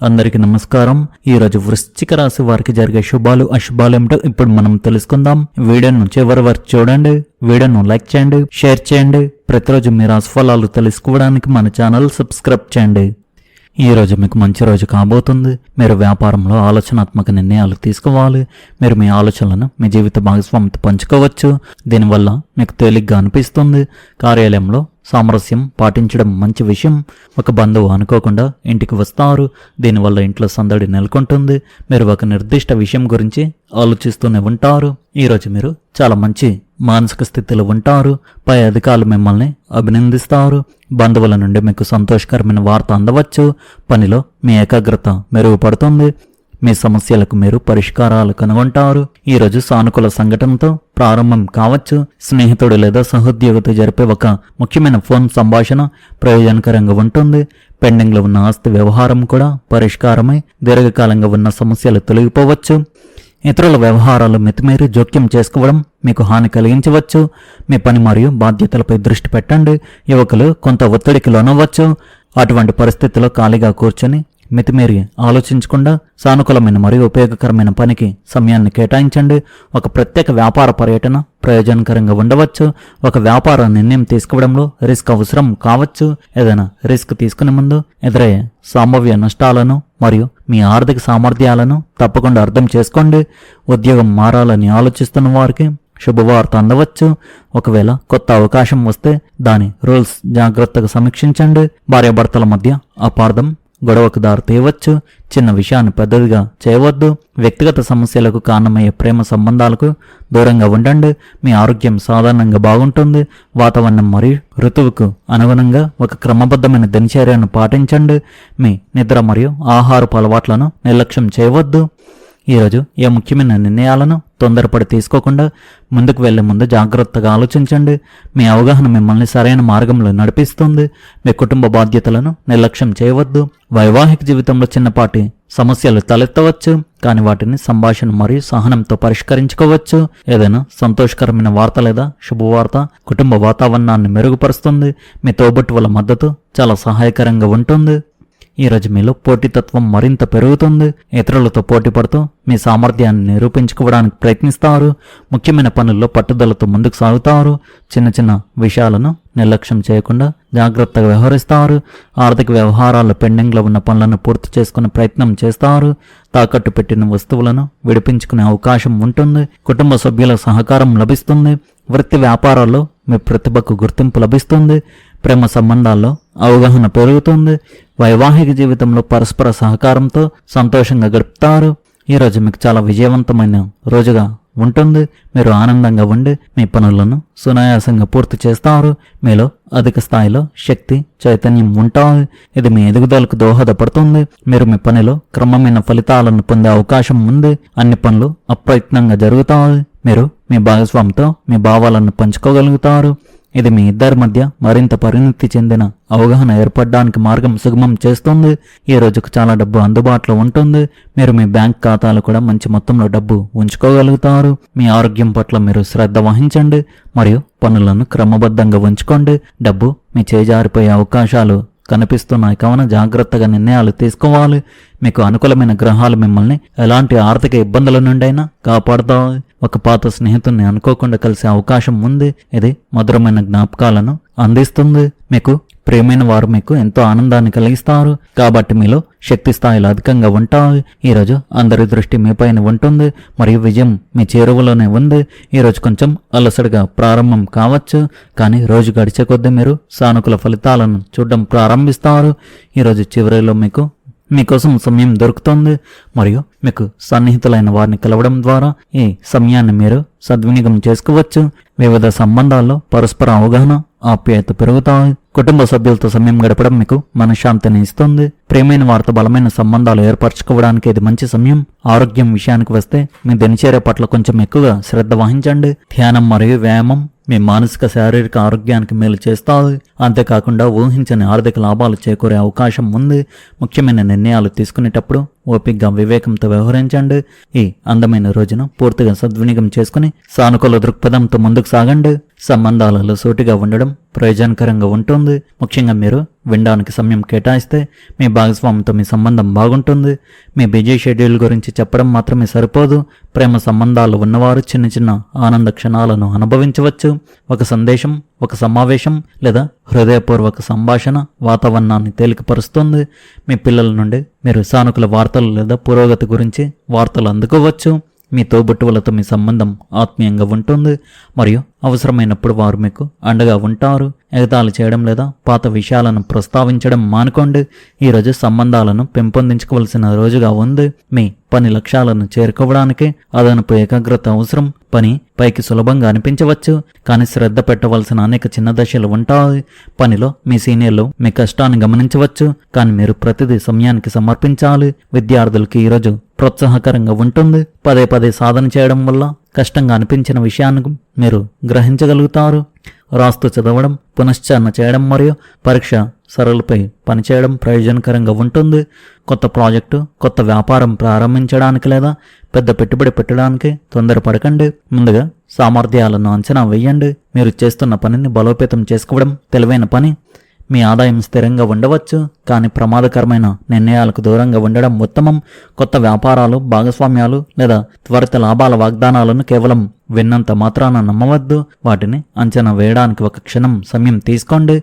అందరికీ నమస్కారం. ఈ రోజు వృశ్చిక రాశి వారికి జరిగే శుభాలు అశుభాలు ఏమిటో ఇప్పుడు మనం తెలుసుకుందాం. వీడియోను చివరి వరకు చూడండి. వీడియోను లైక్ చేయండి, షేర్ చేయండి. ప్రతిరోజు మీ రాశి ఫలాలు తెలుసుకోవడానికి మన ఛానల్ సబ్స్క్రైబ్ చేయండి. ఈ రోజు మీకు మంచి రోజు కాబోతుంది. మీరు వ్యాపారంలో ఆలోచనాత్మక నిర్ణయాలు తీసుకోవాలి. మీరు మీ ఆలోచనలను మీ జీవిత భాగస్వామితో పంచుకోవచ్చు. దీనివల్ల మీకు తేలిగ్గా అనిపిస్తుంది. కార్యాలయంలో సామరస్యం పాటించడం మంచి విషయం. ఒక బంధువు అనుకోకుండా ఇంటికి వస్తారు. దీనివల్ల ఇంట్లో సందడి నెలకొంటుంది. మీరు ఒక నిర్దిష్ట విషయం గురించి ఆలోచిస్తూనే ఉంటారు. ఈరోజు మీరు చాలా మంచి మానసిక స్థితిలో ఉంటారు. పై అధికారులు మిమ్మల్ని అభినందిస్తారు. బంధువుల నుండి మీకు సంతోషకరమైన వార్త అందవచ్చు. పనిలో మీ ఏకాగ్రత మెరుగుపడుతుంది. మీ సమస్యలకు మీరు పరిష్కారాలు కనుగొంటారు. ఈరోజు సానుకూల సంఘటనతో ప్రారంభం కావచ్చు. స్నేహితుడు లేదా సహోద్యోగితో జరిపే ఒక ముఖ్యమైన ఫోన్ సంభాషణ ప్రయోజనకరంగా ఉంటుంది. పెండింగ్లో ఉన్న ఆస్తి వ్యవహారం కూడా పరిష్కారమై దీర్ఘకాలంగా ఉన్న సమస్యలు తొలగిపోవచ్చు. ఇతరుల వ్యవహారాలు మితిమీరి జోక్యం చేసుకోవడం మీకు హాని కలిగించవచ్చు. మీ పని మరియు బాధ్యతలపై దృష్టి పెట్టండి. యువకులు కొంత ఒత్తిడికి లోనవ్వచ్చు. అటువంటి పరిస్థితుల్లో ఖాళీగా కూర్చొని మితిమీరి ఆలోచించకుండా సానుకూలమైన మరియు ఉపయోగకరమైన పనికి సమయాన్ని కేటాయించండి. ఒక ప్రత్యేక వ్యాపార పర్యటన ప్రయోజనకరంగా ఉండవచ్చు. ఒక వ్యాపార నిర్ణయం తీసుకోవడంలో రిస్క్ అవసరం కావచ్చు. ఏదైనా రిస్క్ తీసుకునే ముందు ఎదురయ్యే సంభావ్య నష్టాలను మరియు మీ ఆర్థిక సామర్థ్యాలను తప్పకుండా అర్థం చేసుకోండి. ఉద్యోగం మారాలని ఆలోచిస్తున్న వారికి శుభవార్త అందవచ్చు. ఒకవేళ కొత్త అవకాశం వస్తే దాని రూల్స్ జాగ్రత్తగా సమీక్షించండి. భార్యాభర్తల మధ్య అపార్థం గొడవకు దారి తీయవచ్చు. చిన్న విషయాన్ని పెద్దదిగా చేయవద్దు. వ్యక్తిగత సమస్యలకు కారణమయ్యే ప్రేమ సంబంధాలకు దూరంగా ఉండండి. మీ ఆరోగ్యం సాధారణంగా బాగుంటుంది. వాతావరణం మరియు ఋతువుకు అనుగుణంగా ఒక క్రమబద్ధమైన దినచర్యను పాటించండి. మీ నిద్ర మరియు ఆహారపు అలవాట్లను నిర్లక్ష్యం చేయవద్దు. ఈరోజు ఏ ముఖ్యమైన నిర్ణయాలను తొందరపడి తీసుకోకుండా ముందుకు వెళ్లే ముందు జాగ్రత్తగా ఆలోచించండి. మీ అవగాహన మిమ్మల్ని సరైన మార్గంలో నడిపిస్తుంది. మీ కుటుంబ బాధ్యతలను నిర్లక్ష్యం చేయవద్దు. వైవాహిక జీవితంలో చిన్నపాటి సమస్యలు తలెత్తవచ్చు, కానీ వాటిని సంభాషణ మరియు సహనంతో పరిష్కరించుకోవచ్చు. ఏదైనా సంతోషకరమైన వార్త లేదా శుభవార్త కుటుంబ వాతావరణాన్ని మెరుగుపరుస్తుంది. మీ తోబుట్టువుల మద్దతు చాలా సహాయకరంగా ఉంటుంది. ఈరోజు మీలో పోటీతత్వం మరింత పెరుగుతుంది. ఇతరులతో పోటీ పడుతూ మీ సామర్థ్యాన్ని నిరూపించుకోవడానికి ప్రయత్నిస్తారు. ముఖ్యమైన పనుల్లో పట్టుదలతో ముందుకు సాగుతారు. చిన్న చిన్న విషయాలను నిర్లక్ష్యం చేయకుండా జాగ్రత్తగా వ్యవహరిస్తారు. ఆర్థిక వ్యవహారాల్లో పెండింగ్లో ఉన్న పనులను పూర్తి చేసుకునే ప్రయత్నం చేస్తారు. తాకట్టు పెట్టిన వస్తువులను విడిపించుకునే అవకాశం ఉంటుంది. కుటుంబ సభ్యుల సహకారం లభిస్తుంది. వృత్తి వ్యాపారాల్లో మీ ప్రతిభకు గుర్తింపు లభిస్తుంది. ప్రేమ సంబంధాల్లో అవగాహన పెరుగుతుంది. వైవాహిక జీవితంలో పరస్పర సహకారంతో సంతోషంగా గడుపుతారు. ఈరోజు మీకు చాలా విజయవంతమైన రోజుగా ఉంటుంది. మీరు ఆనందంగా ఉండి మీ పనులను సునాయాసంగా పూర్తి చేస్తారు. మీలో అధిక స్థాయిలో శక్తి చైతన్యం ఉంటుంది. ఇది మీ ఎదుగుదలకు దోహదపడుతుంది. మీరు మీ పనిలో క్రమమైన ఫలితాలను పొందే అవకాశం ఉంది. అన్ని పనులు అప్రయత్నంగా జరుగుతాయి. మీరు మీ భాగస్వామితో మీ భావాలను పంచుకోగలుగుతారు. ఇది మీ ఇద్దరి మధ్య మరింత పరిణతి చెందిన అవగాహన ఏర్పడడానికి మార్గం సుగమం చేస్తుంది. ఈ రోజుకు చాలా డబ్బు అందుబాటులో ఉంటుంది. మీరు మీ బ్యాంక్ ఖాతాలో కూడా మంచి మొత్తంలో డబ్బు ఉంచుకోగలుగుతారు. మీ ఆరోగ్యం పట్ల మీరు శ్రద్ధ వహించండి మరియు పనులను క్రమబద్ధంగా ఉంచుకోండి. డబ్బు మీ చేజారిపోయే అవకాశాలు కనిపిస్తున్నాయి కావున జాగ్రత్తగా నిర్ణయాలు తీసుకోవాలి. మీకు అనుకూలమైన గ్రహాలు మిమ్మల్ని ఎలాంటి ఆర్థిక ఇబ్బందుల నుండైనా కాపాడుతాయి. ఒక పాత స్నేహితుడిని అనుకోకుండా కలిసే అవకాశం ఉంది. ఇది మధురమైన జ్ఞాపకాలను అందిస్తుంది. మీకు ప్రియమైన వారు మీకు ఎంతో ఆనందాన్ని కలిగిస్తారు. కాబట్టి మీలో శక్తి స్థాయిలు అధికంగా ఉంటాయి. ఈరోజు అందరి దృష్టి మీపైన ఉంటుంది మరియు విజయం మీ చేరువలోనే ఉంది. ఈరోజు కొంచెం అలసడిగా ప్రారంభం కావచ్చు, కానీ రోజు గడిచే కొద్దీ మీరు సానుకూల ఫలితాలను చూడడం ప్రారంభిస్తారు. ఈరోజు చివరిలో మీకోసం సమయం దొరుకుతుంది మరియు మీకు సన్నిహితులైన వారిని కలవడం ద్వారా ఈ సమయాన్ని మీరు సద్వినియోగం చేసుకోవచ్చు. వివిధ సంబంధాల్లో పరస్పర అవగాహన ఆప్యాయత పెరుగుతాయి. కుటుంబ సభ్యులతో సమయం గడపడం మీకు మనశ్శాంతిని ఇస్తుంది. ప్రియమైన వారితో బలమైన సంబంధాలు ఏర్పరచుకోవడానికి ఇది మంచి సమయం. ఆరోగ్యం విషయానికి వస్తే మీ దినచర్య పట్ల కొంచెం ఎక్కువగా శ్రద్ధ వహించండి. ధ్యానం మరియు వ్యాయామం మీ మానసిక శారీరక ఆరోగ్యానికి మేలు చేస్తాయి. అంతేకాకుండా ఊహించని ఆర్థిక లాభాలు చేకూరే అవకాశం ఉంది. ముఖ్యమైన నిర్ణయాలు తీసుకునేటప్పుడు ఓపికగా వివేకంతో వ్యవహరించండి. ఈ అందమైన రోజును పూర్తిగా సద్వినియోగం చేసుకుని సానుకూల దృక్పథంతో ముందుకు సాగండి. సంబంధాలలో సూటిగా ఉండడం ప్రయోజనకరంగా ఉంటుంది. ముఖ్యంగా మీరు వినడానికి సమయం కేటాయిస్తే మీ భాగస్వామితో మీ సంబంధం బాగుంటుంది. మీ బిజీ షెడ్యూల్ గురించి చెప్పడం మాత్రమే సరిపోదు. ప్రేమ సంబంధాలు ఉన్నవారు చిన్న చిన్న ఆనంద క్షణాలను అనుభవించవచ్చు. ఒక సందేశం, ఒక సమావేశం లేదా హృదయపూర్వక సంభాషణ వాతావరణాన్ని తేలికపరుస్తుంది. మీ పిల్లల నుండి మీరు సానుకూల వార్తలు లేదా పురోగతి గురించి వార్తలు అందుకోవచ్చు. మీ తోబుట్టువులతో మీ సంబంధం ఆత్మీయంగా ఉంటుంది మరియు అవసరమైనప్పుడు వారు మీకు అండగా ఉంటారు. ఎగతాళి చేయడం లేదా పాత విషయాలను ప్రస్తావించడం మానుకోండి. ఈరోజు సంబంధాలను పెంపొందించుకోవాల్సిన రోజుగా ఉంది. మీ పని లక్ష్యాలను చేరుకోవడానికి అదనపు ఏకాగ్రత అవసరం. పని పైకి సులభంగా అనిపించవచ్చు, కానీ శ్రద్ధ పెట్టవలసిన అనేక చిన్న దశలు ఉంటాయి. పనిలో మీ సీనియర్లు మీ కష్టాన్ని గమనించవచ్చు, కానీ మీరు ప్రతిదీ సమయానికి సమర్పించాలి. విద్యార్థులకి ఈరోజు ప్రోత్సాహకరంగా ఉంటుంది. పదే పదే సాధన చేయడం వల్ల కష్టంగా అనిపించిన విషయాన్ని మీరు గ్రహించగలుగుతారు. రాస్తూ చదవడం, పునశ్చరణ చేయడం మరియు పరీక్ష సరళిపై పనిచేయడం ప్రయోజనకరంగా ఉంటుంది. కొత్త ప్రాజెక్టు, కొత్త వ్యాపారం ప్రారంభించడానికి లేదా పెద్ద పెట్టుబడి పెట్టడానికి తొందరపడకండి. ముందుగా సామర్థ్యాలను అంచనా వేయండి. మీరు చేస్తున్న పనిని బలోపేతం చేసుకోవడం తెలివైన పని. మీ ఆదాయం స్థిరంగా ఉండవచ్చు, కానీ ప్రమాదకరమైన నిర్ణయాలకు దూరంగా ఉండడం ఉత్తమం. కొత్త వ్యాపారాలు, భాగస్వామ్యాలు లేదా త్వరిత లాభాల వాగ్దానాలను కేవలం విన్నంత మాత్రాన నమ్మవద్దు. వాటిని అంచనా వేయడానికి ఒక క్షణం సమయం తీసుకోండి.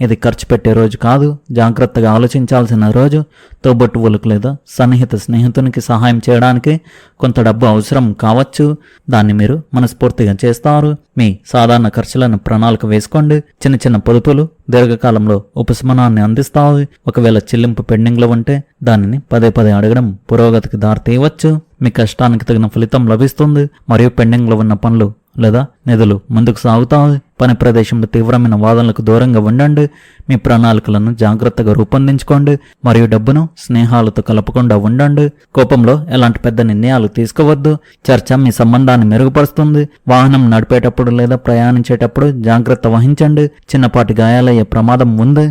ఇది ఖర్చు పెట్టే రోజు కాదు, జాగ్రత్తగా ఆలోచించాల్సిన రోజు. తోబుట్టువులకు లేదా సన్నిహిత స్నేహితునికి సహాయం చేయడానికి కొంత డబ్బు అవసరం కావచ్చు. దాన్ని మీరు మనస్ఫూర్తిగా చేస్తారు. మీ సాధారణ ఖర్చులను ప్రణాళిక వేసుకోండి. చిన్న చిన్న పొదుపులు దీర్ఘకాలంలో ఉపశమనాన్ని అందిస్తాయి. ఒకవేళ చెల్లింపు పెండింగ్లో ఉంటే దానిని పదే పదే అడగడం పురోగతికి దారితీయవచ్చు. మీ కష్టానికి తగిన ఫలితం లభిస్తుంది మరియు పెండింగ్లో ఉన్న పనులు లేదా నిధులు ముందుకు సాగుతాయి. పని ప్రదేశంలో తీవ్రమైన వాదనలకు దూరంగా ఉండండి. మీ ప్రణాళికలను జాగ్రత్తగా రూపొందించుకోండి మరియు డబ్బును స్నేహాలతో కలపకుండా ఉండండి. కోపంలో ఎలాంటి పెద్ద నిర్ణయాలు తీసుకోవద్దు. చర్చ మీ సంబంధాన్ని మెరుగుపరుస్తుంది. వాహనం నడిపేటప్పుడు లేదా ప్రయాణించేటప్పుడు జాగ్రత్త వహించండి. చిన్నపాటి గాయాలయ్యే ప్రమాదం ఉంది.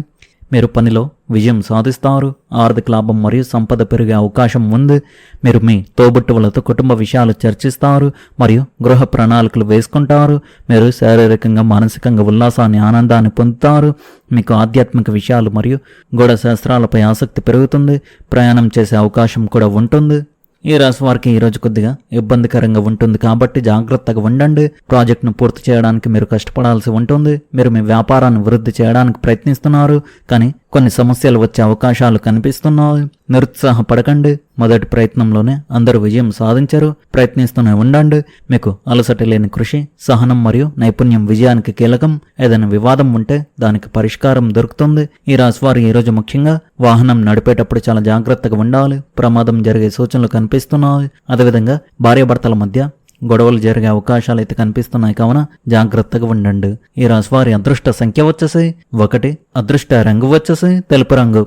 మీరు పనిలో విజయం సాధిస్తారు. ఆర్థిక లాభం మరియు సంపద పెరిగే అవకాశం ఉంది. మీరు మీ తోబుట్టువులతో కుటుంబ విషయాలు చర్చిస్తారు మరియు గృహ ప్రణాళికలు వేసుకుంటారు. మీరు శారీరకంగా, మానసికంగా ఉల్లాసాన్ని, ఆనందాన్ని పొందుతారు. మీకు ఆధ్యాత్మిక విషయాలు మరియు గూఢ శాస్త్రాలపై ఆసక్తి పెరుగుతుంది. ప్రయాణం చేసే అవకాశం కూడా ఉంటుంది. ఈ రాశి వారికి ఈరోజు కొద్దిగా ఇబ్బందికరంగా ఉంటుంది కాబట్టి జాగ్రత్తగా ఉండండి. ప్రాజెక్టును పూర్తి చేయడానికి మీరు కష్టపడాల్సి ఉంటుంది. మీరు మీ వ్యాపారాన్ని వృద్ధి చేయడానికి ప్రయత్నిస్తున్నారు, కానీ కొన్ని సమస్యలు వచ్చే అవకాశాలు కనిపిస్తున్నాయి. నిరుత్సాహపడకండి. మొదటి ప్రయత్నంలోనే అందరూ విజయం సాధించరు. ప్రయత్నిస్తూనే ఉండండి. మీకు అలసట లేని కృషి, సహనం మరియు నైపుణ్యం విజయానికి కీలకం. ఏదైనా వివాదం ఉంటే దానికి పరిష్కారం దొరుకుతుంది. ఈ రాశివారు ఈరోజు ముఖ్యంగా వాహనం నడిపేటప్పుడు చాలా జాగ్రత్తగా ఉండాలి. ప్రమాదం జరిగే సూచనలు కనిపిస్తున్నాయి. అదేవిధంగా భార్యాభర్తల మధ్య గొడవలు జరిగే అవకాశాలు అయితే కనిపిస్తున్నాయి, కావున జాగ్రత్తగా ఉండండి. ఈ రాశివారి అదృష్ట సంఖ్య వచ్చేసి 1, అదృష్ట రంగు వచ్చేసి తెలుపు రంగు.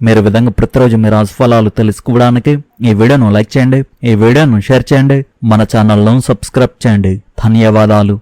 మీరు విధంగా ప్రతిరోజు మీ రాశిఫలాలు తెలుసుకోవడానికి ఈ వీడియోను లైక్ చేయండి, ఈ వీడియోను షేర్ చేయండి, మన ఛానల్ను సబ్స్క్రైబ్ చేయండి. ధన్యవాదాలు.